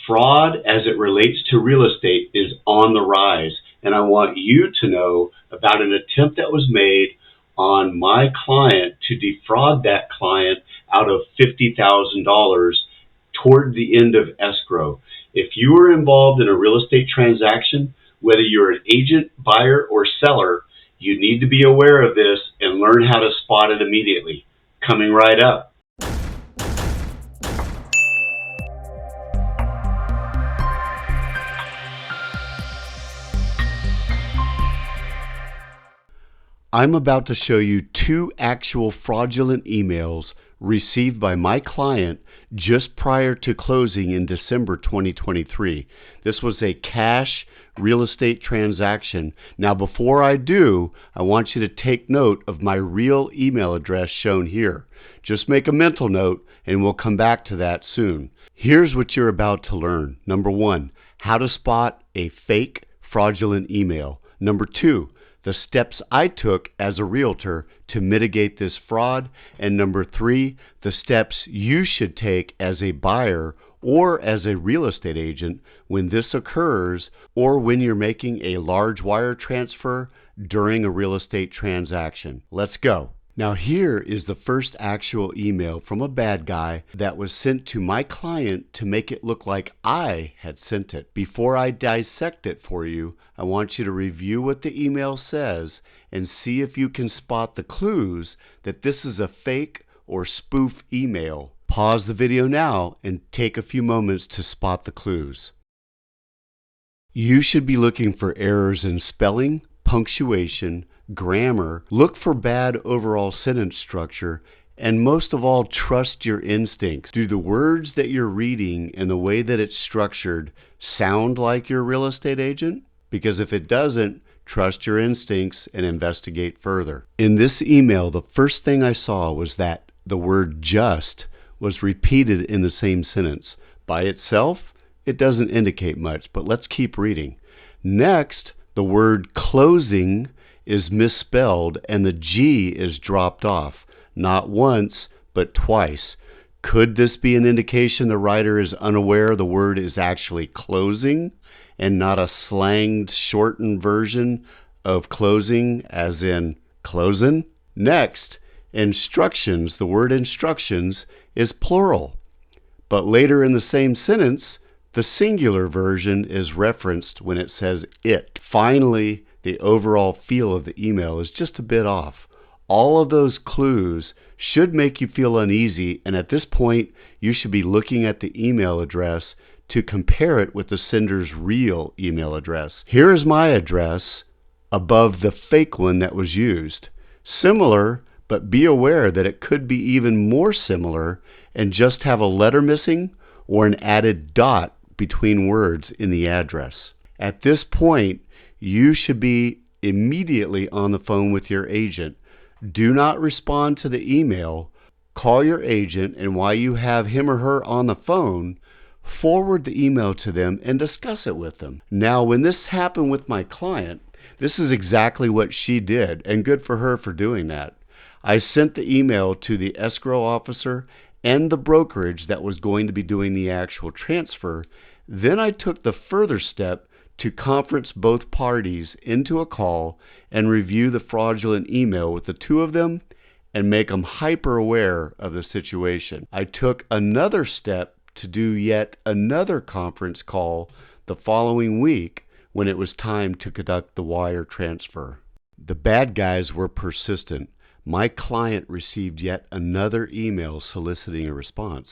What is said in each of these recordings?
Fraud as it relates to real estate is on the rise, and I want you to know about an attempt that was made on my client to defraud that client out of $50,000 toward the end of escrow. If you are involved in a real estate transaction, whether you're an agent, buyer, or seller, you need to be aware of this and learn how to spot it immediately. Coming right up. I'm about to show you two actual fraudulent emails received by my client just prior to closing in December 2023. This was a cash real estate transaction. Now, before I do, I want you to take note of my real email address shown here. Just make a mental note and we'll come back to that soon. Here's what you're about to learn. Number one, how to spot a fake fraudulent email. Number two, the steps I took as a realtor to mitigate this fraud. And number three, the steps you should take as a buyer or as a real estate agent when this occurs, or when you're making a large wire transfer during a real estate transaction. Let's go. Now here is the first actual email from a bad guy that was sent to my client to make it look like I had sent it. Before I dissect it for you, I want you to review what the email says and see if you can spot the clues that this is a fake or spoof email. Pause the video now and take a few moments to spot the clues. You should be looking for errors in spelling, punctuation, grammar. Look for bad overall sentence structure, and most of all, trust your instincts. Do the words that you're reading and the way that it's structured sound like your real estate agent? Because if it doesn't, trust your instincts and investigate further. In this email, the first thing I saw was that the word just was repeated in the same sentence. By itself, it doesn't indicate much, but let's keep reading. Next, the word closing is misspelled and the G is dropped off, not once, but twice. Could this be an indication the writer is unaware the word is actually closing and not a slanged, shortened version of closing, as in closin'? Next, instructions. The word instructions is plural, but later in the same sentence, the singular version is referenced when it says it. Finally, the overall feel of the email is just a bit off. All of those clues should make you feel uneasy, and at this point, you should be looking at the email address to compare it with the sender's real email address. Here is my address above the fake one that was used. Similar, but be aware that it could be even more similar and just have a letter missing or an added dot between words in the address. At this point, you should be immediately on the phone with your agent. Do not respond to the email. Call your agent, and while you have him or her on the phone, forward the email to them and discuss it with them. Now, when this happened with my client, this is exactly what she did, and good for her for doing that. I sent the email to the escrow officer and the brokerage that was going to be doing the actual transfer. Then I took the further step to conference both parties into a call and review the fraudulent email with the two of them and make them hyper aware of the situation. I took another step to do yet another conference call the following week when it was time to conduct the wire transfer. The bad guys were persistent. My client received yet another email soliciting a response.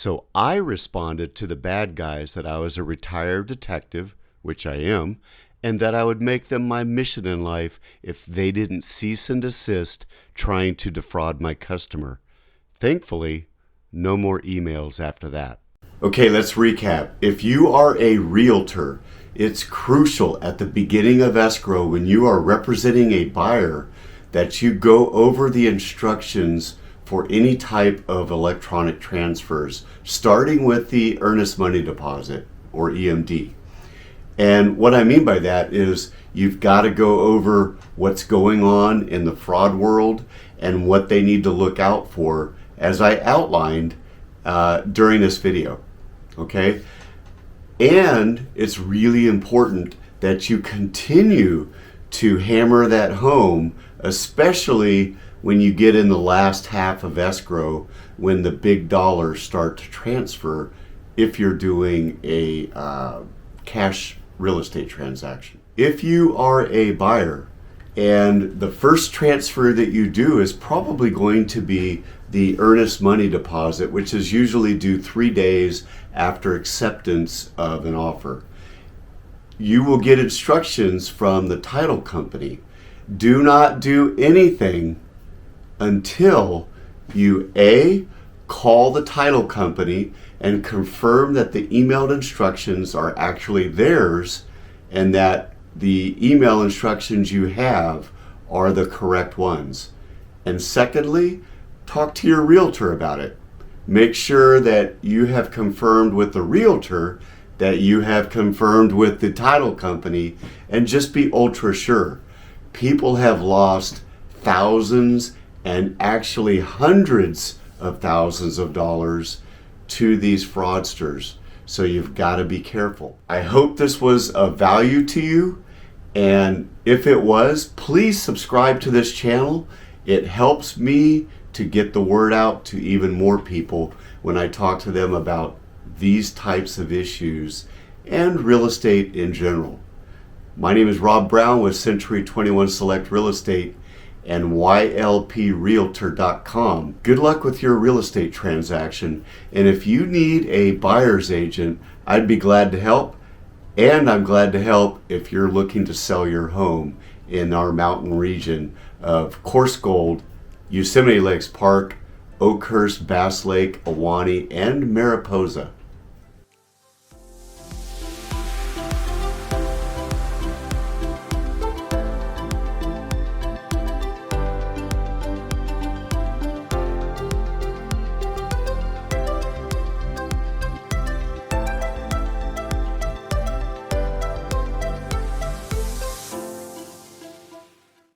So I responded to the bad guys that I was a retired detective, which I am, and that I would make them my mission in life if they didn't cease and desist trying to defraud my customer. Thankfully, no more emails after that. Okay, let's recap. If you are a realtor, it's crucial at the beginning of escrow when you are representing a buyer that you go over the instructions for any type of electronic transfers, starting with the earnest money deposit, or EMD. And what I mean by that is you've got to go over what's going on in the fraud world and what they need to look out for, as I outlined during this video. Okay? And it's really important that you continue to hammer that home, especially when you get in the last half of escrow, when the big dollars start to transfer, if you're doing a cash real estate transaction. If you are a buyer and the first transfer that you do is probably going to be the earnest money deposit, which is usually due 3 days after acceptance of an offer, you will get instructions from the title company. Do not do anything until you A, call the title company and confirm that the emailed instructions are actually theirs and that the email instructions you have are the correct ones. And secondly, talk to your realtor about it. Make sure that you have confirmed with the realtor that you have confirmed with the title company, and just be ultra sure. People have lost thousands and actually hundreds of thousands of dollars to these fraudsters. So you've got to be careful. I hope this was of value to you. And if it was, please subscribe to this channel. It helps me to get the word out to even more people when I talk to them about these types of issues and real estate in general. My name is Rob Brown with Century 21 Select Real Estate and ylprealtor.com. Good luck with your real estate transaction. And if you need a buyer's agent, I'd be glad to help. And I'm glad to help if you're looking to sell your home in our mountain region of Coarse Gold, Yosemite Lakes Park, Oakhurst, Bass Lake, Ahwahnee, and Mariposa.